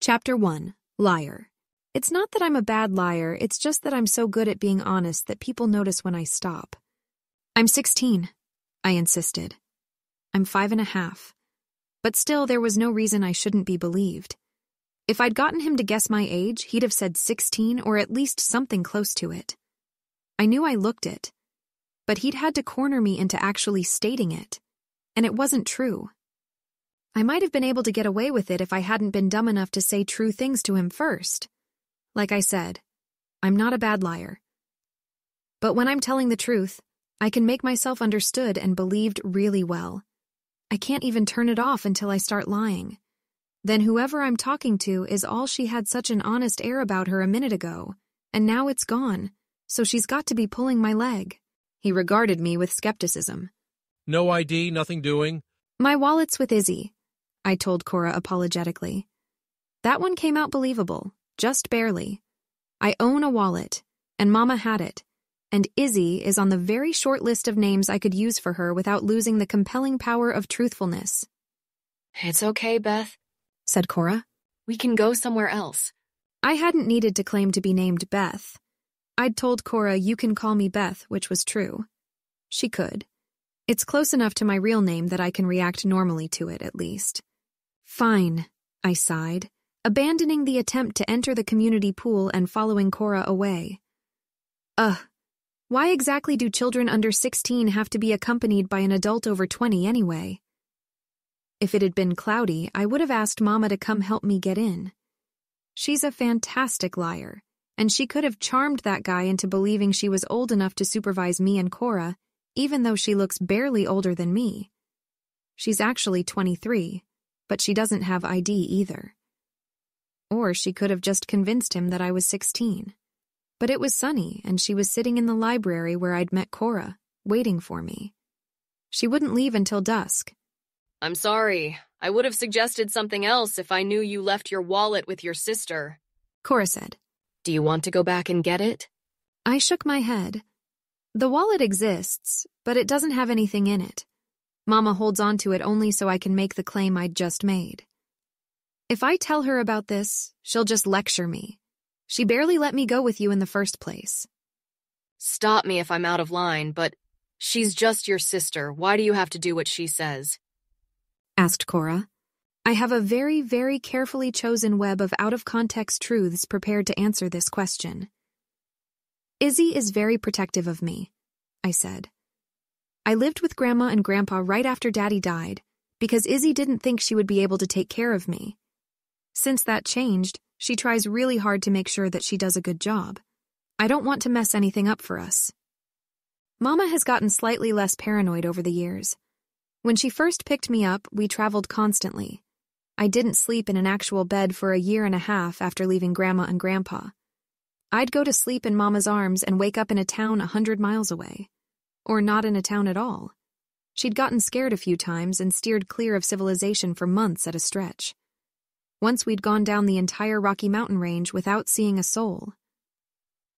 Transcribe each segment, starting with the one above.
Chapter 1. Liar. It's not that I'm a bad liar, it's just that I'm so good at being honest that people notice when I stop. I'm 16, I insisted. I'm 5.5. But still, there was no reason I shouldn't be believed. If I'd gotten him to guess my age, he'd have said 16 or at least something close to it. I knew I looked it, but he'd had to corner me into actually stating it, and it wasn't true. I might have been able to get away with it if I hadn't been dumb enough to say true things to him first. Like I said, I'm not a bad liar. But when I'm telling the truth, I can make myself understood and believed really well. I can't even turn it off until I start lying. Then whoever I'm talking to is all she had such an honest air about her a minute ago, and now it's gone, so she's got to be pulling my leg. He regarded me with skepticism. No ID, nothing doing? My wallet's with Izzy, I told Cora apologetically. That one came out believable, just barely. I own a wallet, and Mama had it, and Izzy is on the very short list of names I could use for her without losing the compelling power of truthfulness. It's okay, Beth, said Cora. We can go somewhere else. I hadn't needed to claim to be named Beth. I'd told Cora, "You can call me Beth," which was true. She could. It's close enough to my real name that I can react normally to it, at least. Fine, I sighed, abandoning the attempt to enter the community pool and following Cora away. Why exactly do children under 16 have to be accompanied by an adult over 20 anyway? If it had been cloudy, I would have asked Mama to come help me get in. She's a fantastic liar, and she could have charmed that guy into believing she was old enough to supervise me and Cora, even though she looks barely older than me. She's actually 23, but she doesn't have ID either. Or she could have just convinced him that I was 16. But it was sunny, and she was sitting in the library where I'd met Cora, waiting for me. She wouldn't leave until dusk. I'm sorry. I would have suggested something else if I knew you left your wallet with your sister, Cora said. Do you want to go back and get it? I shook my head. The wallet exists, but it doesn't have anything in it. Mama holds on to it only so I can make the claim I'd just made. If I tell her about this, she'll just lecture me. She barely let me go with you in the first place. Stop me if I'm out of line, but she's just your sister. Why do you have to do what she says? Asked Cora. I have a very, very carefully chosen web of out-of-context truths prepared to answer this question. Izzy is very protective of me, I said. I lived with Grandma and Grandpa right after Daddy died, because Izzy didn't think she would be able to take care of me. Since that changed, she tries really hard to make sure that she does a good job. I don't want to mess anything up for us. Mama has gotten slightly less paranoid over the years. When she first picked me up, we traveled constantly. I didn't sleep in an actual bed for 1.5 years after leaving Grandma and Grandpa. I'd go to sleep in Mama's arms and wake up in a town 100 miles away. Or not in a town at all. She'd gotten scared a few times and steered clear of civilization for months at a stretch. Once we'd gone down the entire Rocky Mountain range without seeing a soul.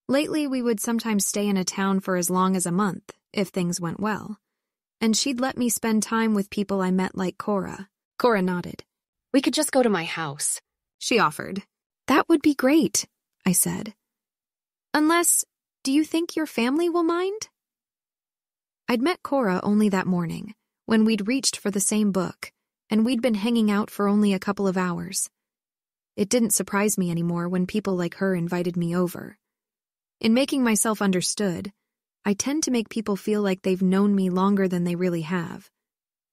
Lately, we would sometimes stay in a town for as long as a month, if things went well. And she'd let me spend time with people I met like Cora. Cora nodded. We could just go to my house, she offered. That would be great, I said. Unless, do you think your family will mind? I'd met Cora only that morning, when we'd reached for the same book, and we'd been hanging out for only a couple of hours. It didn't surprise me anymore when people like her invited me over. In making myself understood, I tend to make people feel like they've known me longer than they really have.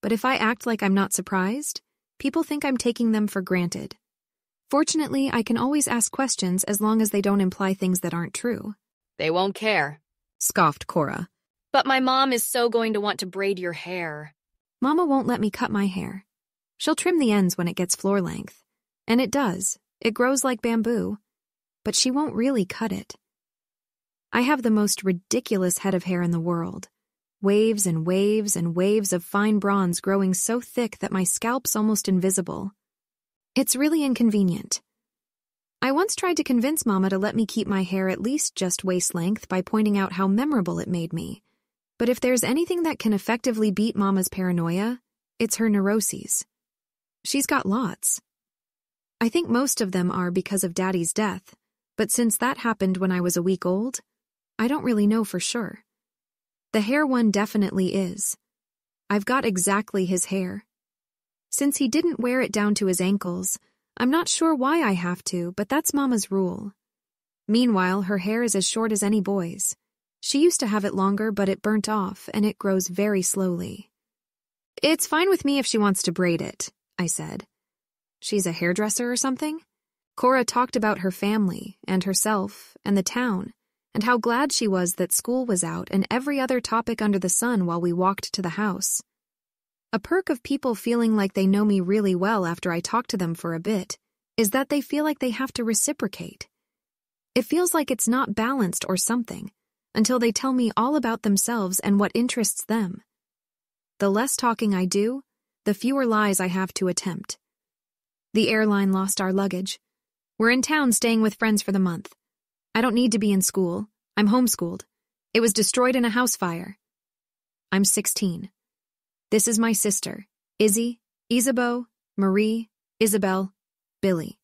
But if I act like I'm not surprised, people think I'm taking them for granted. Fortunately, I can always ask questions as long as they don't imply things that aren't true. They won't care, scoffed Cora. But my mom is so going to want to braid your hair. Mama won't let me cut my hair. She'll trim the ends when it gets floor length. And it does. It grows like bamboo. But she won't really cut it. I have the most ridiculous head of hair in the world. Waves and waves and waves of fine bronze growing so thick that my scalp's almost invisible. It's really inconvenient. I once tried to convince Mama to let me keep my hair at least just waist length by pointing out how memorable it made me. But if there's anything that can effectively beat Mama's paranoia, it's her neuroses. She's got lots. I think most of them are because of Daddy's death, but since that happened when I was a week old, I don't really know for sure. The hair one definitely is. I've got exactly his hair. Since he didn't wear it down to his ankles, I'm not sure why I have to, but that's Mama's rule. Meanwhile, her hair is as short as any boy's. She used to have it longer, but it burnt off, and it grows very slowly. It's fine with me if she wants to braid it, I said. She's a hairdresser or something? Cora talked about her family, and herself, and the town, and how glad she was that school was out and every other topic under the sun while we walked to the house. A perk of people feeling like they know me really well after I talk to them for a bit is that they feel like they have to reciprocate. It feels like it's not balanced or something until they tell me all about themselves and what interests them. The less talking I do, the fewer lies I have to attempt. The airline lost our luggage. We're in town staying with friends for the month. I don't need to be in school. I'm homeschooled. It was destroyed in a house fire. I'm 16. This is my sister, Izzy, Isabeau, Marie, Isabel, Billy.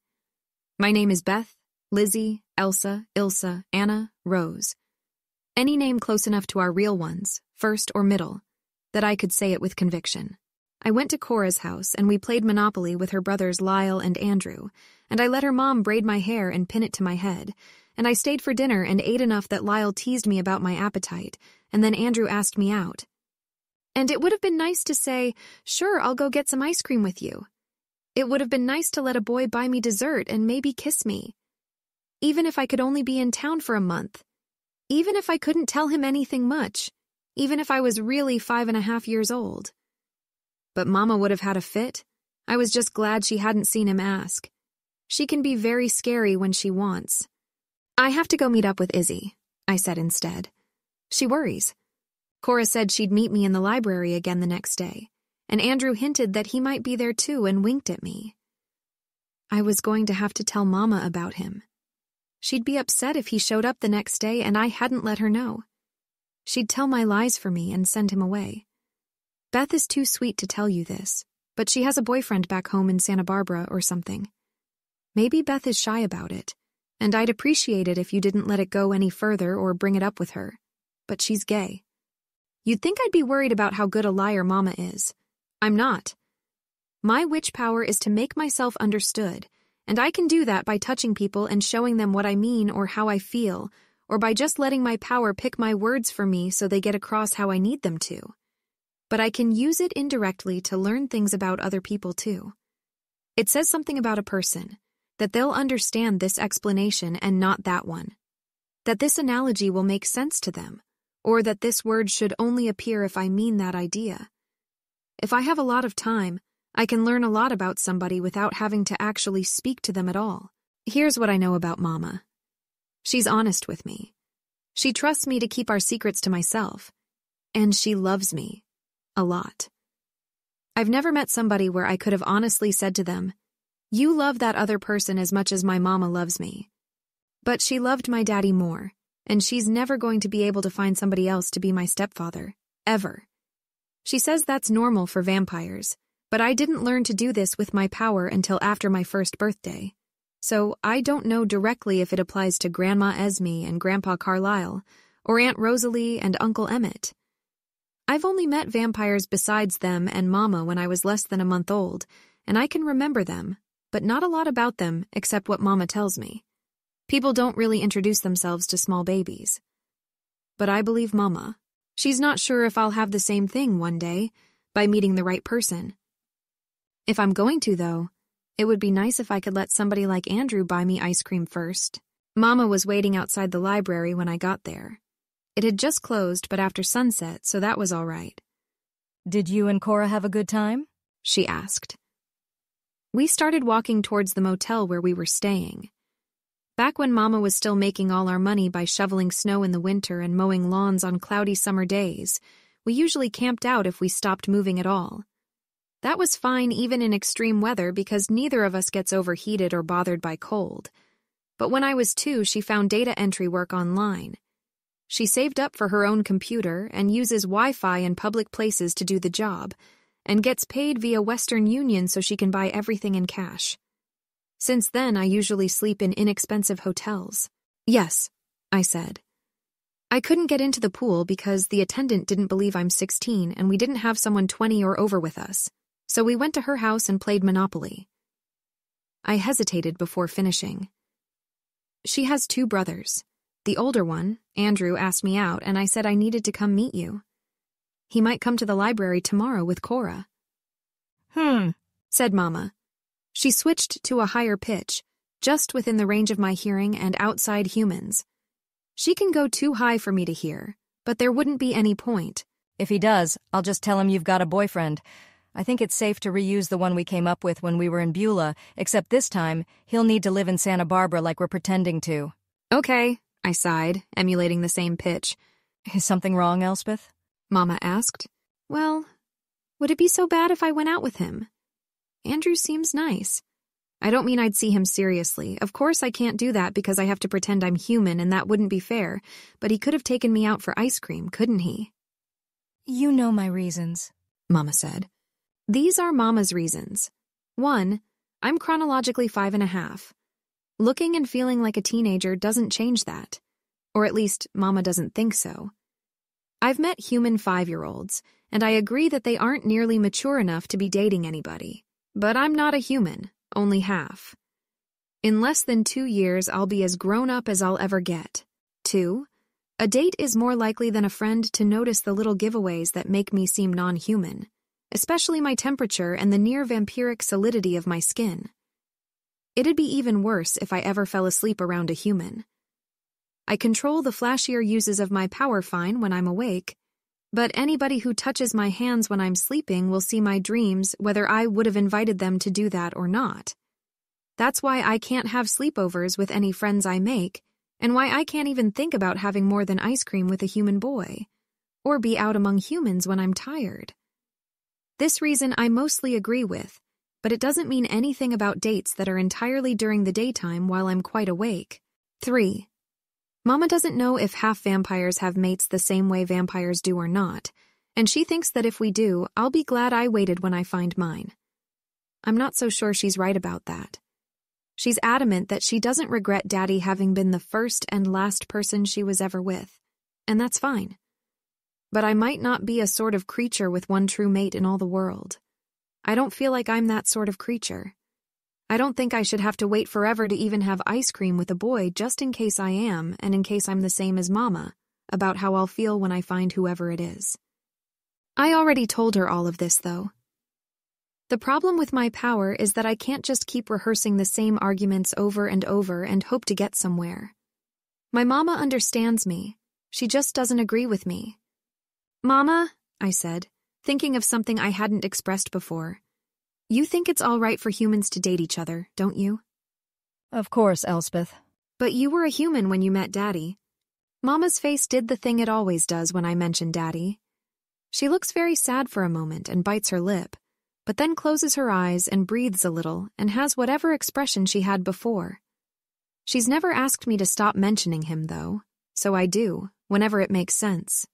My name is Beth, Lizzie, Elsa, Ilsa, Anna, Rose. Any name close enough to our real ones, first or middle, that I could say it with conviction. I went to Cora's house and we played Monopoly with her brothers Lyle and Andrew, and I let her mom braid my hair and pin it to my head, and I stayed for dinner and ate enough that Lyle teased me about my appetite, and then Andrew asked me out. And it would have been nice to say, sure, I'll go get some ice cream with you. It would have been nice to let a boy buy me dessert and maybe kiss me. Even if I could only be in town for a month. Even if I couldn't tell him anything much. Even if I was really 5.5 years old. But Mama would have had a fit. I was just glad she hadn't seen him ask. She can be very scary when she wants. I have to go meet up with Izzy, I said instead. She worries. Cora said she'd meet me in the library again the next day, and Andrew hinted that he might be there too and winked at me. I was going to have to tell Mama about him. She'd be upset if he showed up the next day and I hadn't let her know. She'd tell my lies for me and send him away. Beth is too sweet to tell you this, but she has a boyfriend back home in Santa Barbara or something. Maybe Beth is shy about it, and I'd appreciate it if you didn't let it go any further or bring it up with her. But she's gay. You'd think I'd be worried about how good a liar Mama is. I'm not. My witch power is to make myself understood, and I can do that by touching people and showing them what I mean or how I feel, or by just letting my power pick my words for me so they get across how I need them to. But I can use it indirectly to learn things about other people too. It says something about a person, that they'll understand this explanation and not that one. That this analogy will make sense to them, or that this word should only appear if I mean that idea. If I have a lot of time, I can learn a lot about somebody without having to actually speak to them at all. Here's what I know about Mama. She's honest with me. She trusts me to keep our secrets to myself. And she loves me. A lot. I've never met somebody where I could have honestly said to them, "You love that other person as much as my Mama loves me." But she loved my daddy more, and she's never going to be able to find somebody else to be my stepfather. Ever. She says that's normal for vampires, but I didn't learn to do this with my power until after my first birthday. So I don't know directly if it applies to Grandma Esme and Grandpa Carlisle, or Aunt Rosalie and Uncle Emmett. I've only met vampires besides them and Mama when I was less than a month old, and I can remember them, but not a lot about them except what Mama tells me. People don't really introduce themselves to small babies. But I believe Mama. She's not sure if I'll have the same thing one day, by meeting the right person. If I'm going to, though, it would be nice if I could let somebody like Andrew buy me ice cream first. Mama was waiting outside the library when I got there. It had just closed, but after sunset, so that was all right. Did you and Cora have a good time? She asked. We started walking towards the motel where we were staying. Back when Mama was still making all our money by shoveling snow in the winter and mowing lawns on cloudy summer days, we usually camped out if we stopped moving at all. That was fine even in extreme weather because neither of us gets overheated or bothered by cold. But when I was 2, she found data entry work online. She saved up for her own computer and uses Wi-Fi in public places to do the job, and gets paid via Western Union so she can buy everything in cash. Since then, I usually sleep in inexpensive hotels. Yes, I said. I couldn't get into the pool because the attendant didn't believe I'm 16 and we didn't have someone 20 or over with us, so we went to her house and played Monopoly. I hesitated before finishing. She has 2 brothers. The older one, Andrew, asked me out and I said I needed to come meet you. He might come to the library tomorrow with Cora. Said Mama. She switched to a higher pitch, just within the range of my hearing and outside humans. She can go too high for me to hear, but there wouldn't be any point. If he does, I'll just tell him you've got a boyfriend. I think it's safe to reuse the one we came up with when we were in Beulah, except this time, he'll need to live in Santa Barbara like we're pretending to. Okay, I sighed, emulating the same pitch. Is something wrong, Elspeth? Mama asked. Well, would it be so bad if I went out with him? Andrew seems nice. I don't mean I'd see him seriously. Of course I can't do that because I have to pretend I'm human and that wouldn't be fair, but he could have taken me out for ice cream, couldn't he? You know my reasons, Mama said. These are Mama's reasons. 1, I'm chronologically 5.5. Looking and feeling like a teenager doesn't change that. Or at least, Mama doesn't think so. I've met human 5-year-olds, and I agree that they aren't nearly mature enough to be dating anybody. But I'm not a human, only half. In less than 2 years, I'll be as grown up as I'll ever get. 2, a date is more likely than a friend to notice the little giveaways that make me seem non-human, especially my temperature and the near-vampiric solidity of my skin. It'd be even worse if I ever fell asleep around a human. I control the flashier uses of my power fine when I'm awake, but anybody who touches my hands when I'm sleeping will see my dreams whether I would have invited them to do that or not. That's why I can't have sleepovers with any friends I make, and why I can't even think about having more than ice cream with a human boy, or be out among humans when I'm tired. This reason I mostly agree with, but it doesn't mean anything about dates that are entirely during the daytime while I'm quite awake. 3. Mama doesn't know if half vampires have mates the same way vampires do or not, and she thinks that if we do, I'll be glad I waited when I find mine. I'm not so sure she's right about that. She's adamant that she doesn't regret Daddy having been the first and last person she was ever with, and that's fine. But I might not be a sort of creature with one true mate in all the world. I don't feel like I'm that sort of creature. I don't think I should have to wait forever to even have ice cream with a boy just in case I am, and in case I'm the same as Mama, about how I'll feel when I find whoever it is. I already told her all of this, though. The problem with my power is that I can't just keep rehearsing the same arguments over and over and hope to get somewhere. My Mama understands me. She just doesn't agree with me. Mama, I said, thinking of something I hadn't expressed before. You think it's all right for humans to date each other, don't you? Of course, Elspeth. But you were a human when you met Daddy. Mama's face did the thing it always does when I mention Daddy. She looks very sad for a moment and bites her lip, but then closes her eyes and breathes a little and has whatever expression she had before. She's never asked me to stop mentioning him, though, so I do, whenever it makes sense.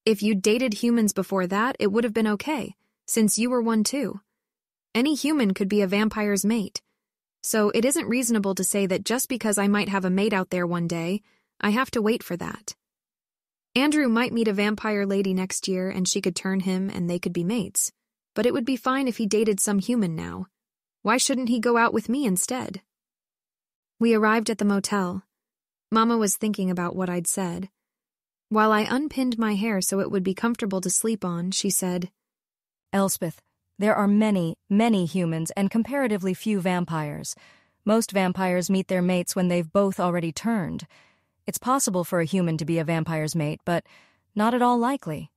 If you'd dated humans before that, it would have been okay, since you were one too. Any human could be a vampire's mate, so it isn't reasonable to say that just because I might have a mate out there one day, I have to wait for that. Andrew might meet a vampire lady next year and she could turn him and they could be mates, but it would be fine if he dated some human now. Why shouldn't he go out with me instead? We arrived at the motel. Mama was thinking about what I'd said. While I unpinned my hair so it would be comfortable to sleep on, she said, Elspeth, there are many, many humans and comparatively few vampires. Most vampires meet their mates when they've both already turned. It's possible for a human to be a vampire's mate, but not at all likely.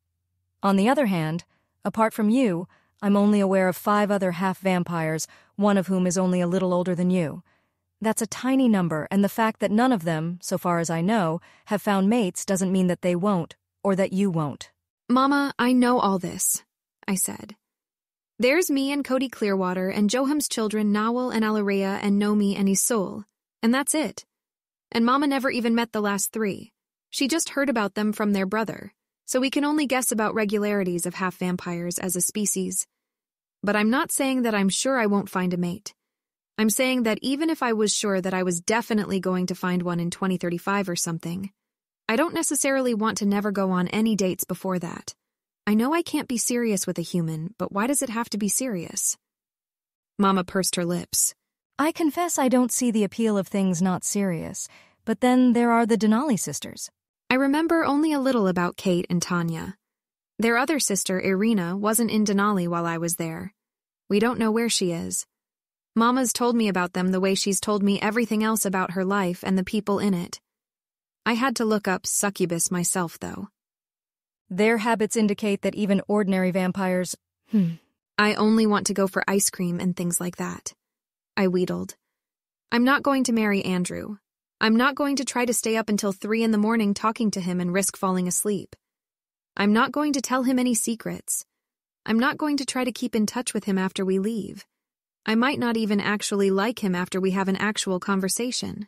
On the other hand, apart from you, I'm only aware of 5 other half-vampires, one of whom is only a little older than you. That's a tiny number, and the fact that none of them, so far as I know, have found mates doesn't mean that they won't, or that you won't. Mama, I know all this, I said. There's me and Cody Clearwater and Joham's children Nawal and Alaria and Nomi and Isolde, and that's it. And Mama never even met the last 3. She just heard about them from their brother, so we can only guess about regularities of half-vampires as a species. But I'm not saying that I'm sure I won't find a mate. I'm saying that even if I was sure that I was definitely going to find one in 2035 or something, I don't necessarily want to never go on any dates before that. I know I can't be serious with a human, but why does it have to be serious? Mama pursed her lips. I confess I don't see the appeal of things not serious, but then there are the Denali sisters. I remember only a little about Kate and Tanya. Their other sister, Irina, wasn't in Denali while I was there. We don't know where she is. Mama's told me about them the way she's told me everything else about her life and the people in it. I had to look up succubus myself, though. Their habits indicate that even ordinary vampires... I only want to go for ice cream and things like that. I wheedled. I'm not going to marry Andrew. I'm not going to try to stay up until 3 a.m. talking to him and risk falling asleep. I'm not going to tell him any secrets. I'm not going to try to keep in touch with him after we leave. I might not even actually like him after we have an actual conversation.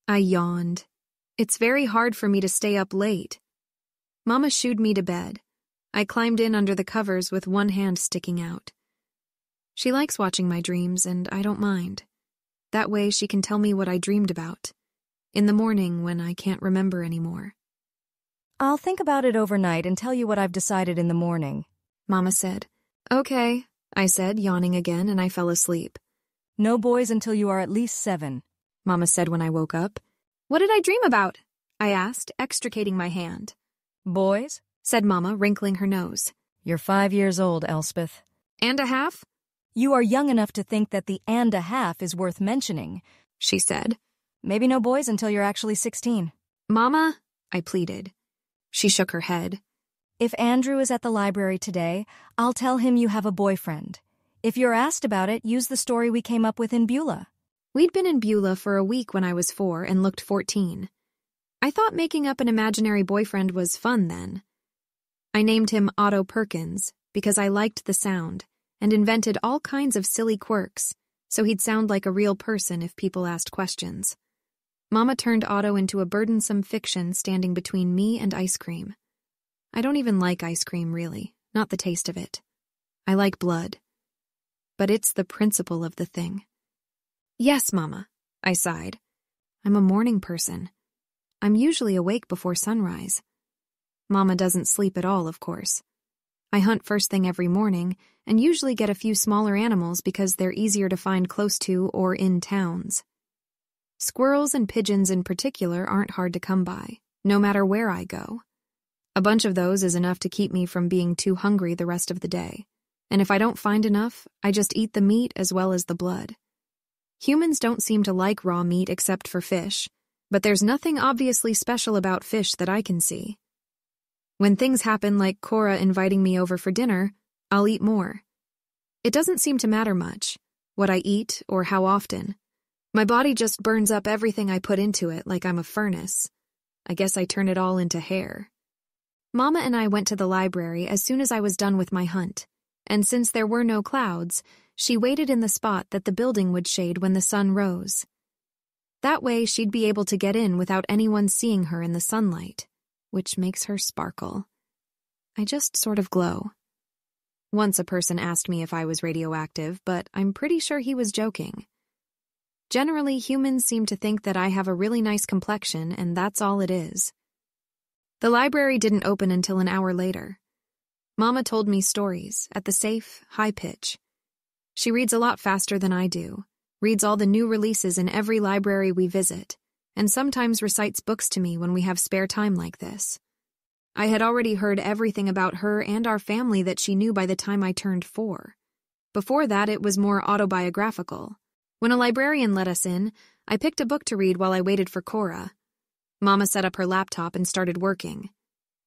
I yawned. It's very hard for me to stay up late. Mama shooed me to bed. I climbed in under the covers with one hand sticking out. She likes watching my dreams, and I don't mind. That way she can tell me what I dreamed about. In the morning when I can't remember anymore. I'll think about it overnight and tell you what I've decided in the morning, Mama said. Okay, I said, yawning again, and I fell asleep. No boys until you are at least 7, Mama said when I woke up. What did I dream about? I asked, extricating my hand. Boys? Said Mama, wrinkling her nose. You're 5 years old, Elspeth. And a half? You are young enough to think that the and a half is worth mentioning, she said. Maybe no boys until you're actually 16. Mama, I pleaded. She shook her head. If Andrew is at the library today, I'll tell him you have a boyfriend. If you're asked about it, use the story we came up with in Beulah. We'd been in Beulah for a week when I was 4 and looked 14. I thought making up an imaginary boyfriend was fun then. I named him Otto Perkins because I liked the sound and invented all kinds of silly quirks so he'd sound like a real person if people asked questions. Mama turned Otto into a burdensome fiction standing between me and ice cream. I don't even like ice cream, really, not the taste of it. I like blood. But it's the principle of the thing. Yes, Mama, I sighed. I'm a morning person. I'm usually awake before sunrise. Mama doesn't sleep at all, of course. I hunt first thing every morning and usually get a few smaller animals because they're easier to find close to or in towns. Squirrels and pigeons in particular aren't hard to come by, no matter where I go. A bunch of those is enough to keep me from being too hungry the rest of the day. And if I don't find enough, I just eat the meat as well as the blood. Humans don't seem to like raw meat except for fish, but there's nothing obviously special about fish that I can see. When things happen like Cora inviting me over for dinner, I'll eat more. It doesn't seem to matter much, what I eat or how often. My body just burns up everything I put into it like I'm a furnace. I guess I turn it all into hair. Mama and I went to the library as soon as I was done with my hunt, and since there were no clouds, she waited in the spot that the building would shade when the sun rose. That way she'd be able to get in without anyone seeing her in the sunlight, which makes her sparkle. I just sort of glow. Once a person asked me if I was radioactive, but I'm pretty sure he was joking. Generally, humans seem to think that I have a really nice complexion, and that's all it is. The library didn't open until an hour later. Mama told me stories at the safe, high pitch. She reads a lot faster than I do, reads all the new releases in every library we visit, and sometimes recites books to me when we have spare time like this. I had already heard everything about her and our family that she knew by the time I turned 4. Before that, it was more autobiographical. When a librarian let us in, I picked a book to read while I waited for Cora. Mama set up her laptop and started working.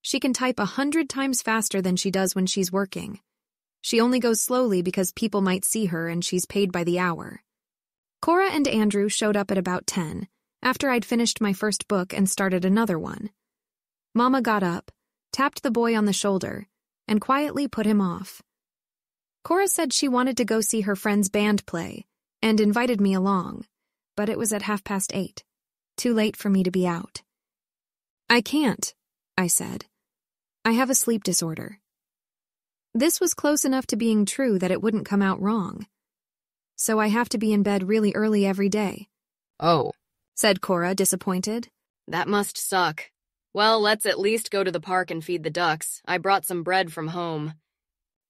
She can type 100 times faster than she does when she's working. She only goes slowly because people might see her and she's paid by the hour. Cora and Andrew showed up at about 10, after I'd finished my first book and started another one. Mama got up, tapped the boy on the shoulder, and quietly put him off. Cora said she wanted to go see her friend's band play, and invited me along, but it was at 8:30. Too late for me to be out. I can't, I said. I have a sleep disorder. This was close enough to being true that it wouldn't come out wrong. so I have to be in bed really early every day," Oh, said Cora, disappointed. that must suck. Well, let's at least go to the park and feed the ducks. I brought some bread from home.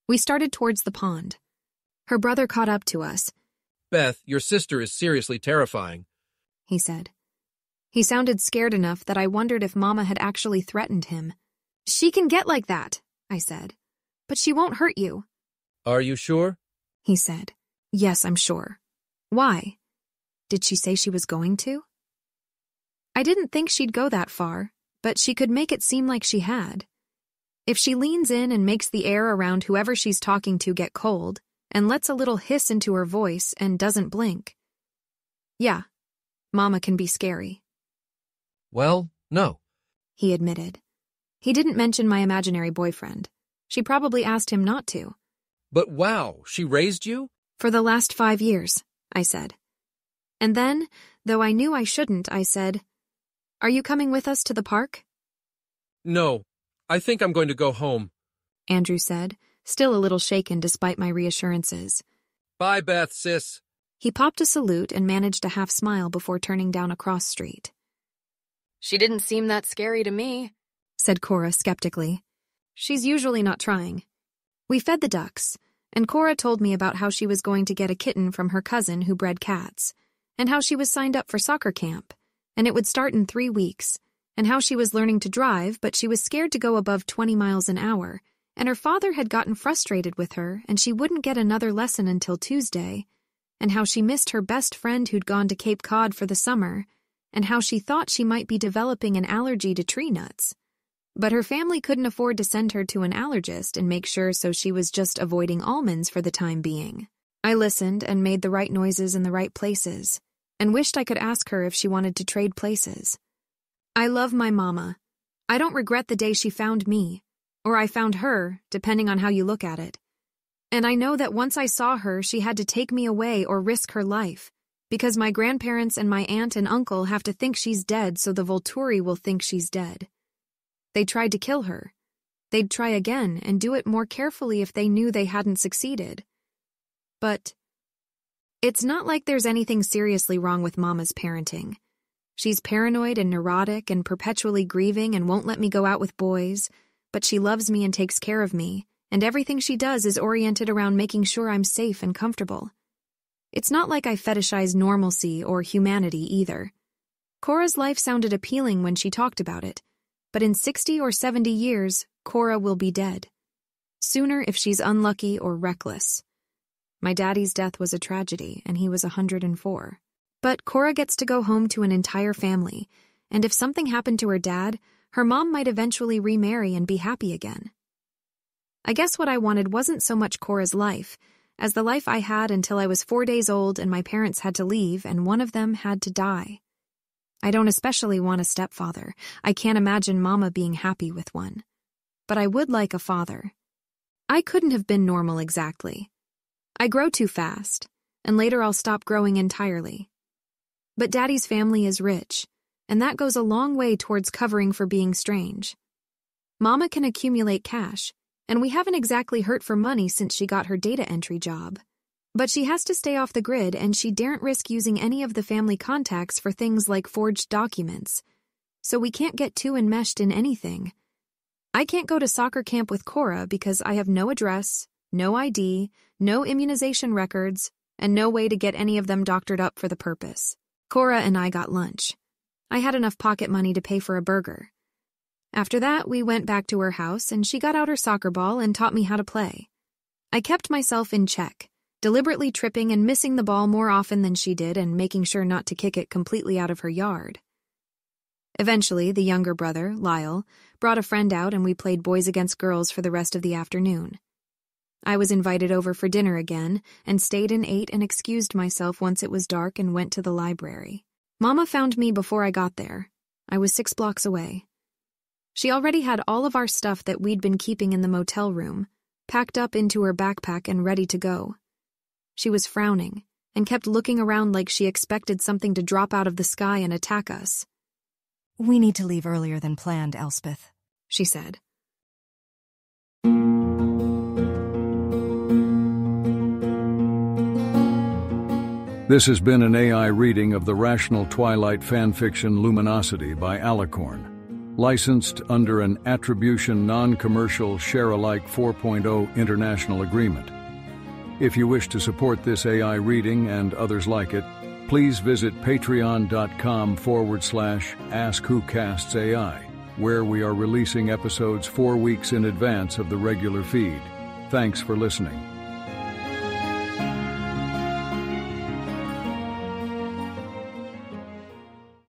We started towards the pond. Her brother caught up to us, Beth, your sister is seriously terrifying. he said. He sounded scared enough that I wondered if Mama had actually threatened him. "She can get like that," I said. "But she won't hurt you," Are you sure? he said. "Yes, I'm sure." "Why? Did she say she was going to?" I didn't think she'd go that far, but she could make it seem like she had. If she leans in and makes the air around whoever she's talking to get cold, and lets a little hiss into her voice and doesn't blink. Yeah, Mama can be scary, Well, no. he admitted. He didn't mention my imaginary boyfriend. She probably asked him not to. But wow, she raised you? "For the last 5 years," I said. And then, though I knew I shouldn't, I said, "Are you coming with us to the park?" No, I think I'm going to go home. Andrew said, still a little shaken despite my reassurances. Bye, Beth, sis. He popped a salute and managed a half smile before turning down a cross street. She didn't seem that scary to me, said Cora skeptically. She's usually not trying. We fed the ducks, and Cora told me about how she was going to get a kitten from her cousin who bred cats, and how she was signed up for soccer camp, and it would start in 3 weeks, and how she was learning to drive, but she was scared to go above 20 miles an hour, and her father had gotten frustrated with her, and she wouldn't get another lesson until Tuesday, and how she missed her best friend who'd gone to Cape Cod for the summer, and how she thought she might be developing an allergy to tree nuts. But her family couldn't afford to send her to an allergist and make sure, so she was just avoiding almonds for the time being. I listened and made the right noises in the right places, and wished I could ask her if she wanted to trade places. I love my mama. I don't regret the day she found me, or I found her, depending on how you look at it. And I know that once I saw her, she had to take me away or risk her life, because my grandparents and my aunt and uncle have to think she's dead so the Volturi will think she's dead. They tried to kill her. They'd try again and do it more carefully if they knew they hadn't succeeded. But it's not like there's anything seriously wrong with Mama's parenting. She's paranoid and neurotic and perpetually grieving and won't let me go out with boys, but she loves me and takes care of me, and everything she does is oriented around making sure I'm safe and comfortable. It's not like I fetishize normalcy or humanity either. Cora's life sounded appealing when she talked about it, but in 60 or 70 years, Cora will be dead. Sooner if she's unlucky or reckless. My daddy's death was a tragedy, and he was 104. But Cora gets to go home to an entire family, and if something happened to her dad, her mom might eventually remarry and be happy again. I guess what I wanted wasn't so much Cora's life, as the life I had until I was 4 days old and my parents had to leave and one of them had to die. I don't especially want a stepfather. I can't imagine Mama being happy with one. But I would like a father. I couldn't have been normal exactly. I grow too fast, and later I'll stop growing entirely. But Daddy's family is rich, and that goes a long way towards covering for being strange. Mama can accumulate cash, and we haven't exactly hurt for money since she got her data entry job. But she has to stay off the grid, and she daren't risk using any of the family contacts for things like forged documents. So we can't get too enmeshed in anything. I can't go to soccer camp with Cora because I have no address, no ID, no immunization records, and no way to get any of them doctored up for the purpose. Cora and I got lunch. I had enough pocket money to pay for a burger. After that, we went back to her house, and she got out her soccer ball and taught me how to play. I kept myself in check, deliberately tripping and missing the ball more often than she did and making sure not to kick it completely out of her yard. Eventually, the younger brother, Lyle, brought a friend out and we played boys against girls for the rest of the afternoon. I was invited over for dinner again and stayed and ate and excused myself once it was dark and went to the library. Mama found me before I got there. I was 6 blocks away. She already had all of our stuff that we'd been keeping in the motel room, packed up into her backpack and ready to go. She was frowning and kept looking around like she expected something to drop out of the sky and attack us. "We need to leave earlier than planned, Elspeth," she said. This has been an AI reading of the Rational Twilight fanfiction Luminosity by Alicorn, licensed under an Attribution Non-Commercial Share-alike 4.0 international agreement. If you wish to support this AI reading and others like it, please visit patreon.com/AskWhoCastsAI, where we are releasing episodes 4 weeks in advance of the regular feed. Thanks for listening.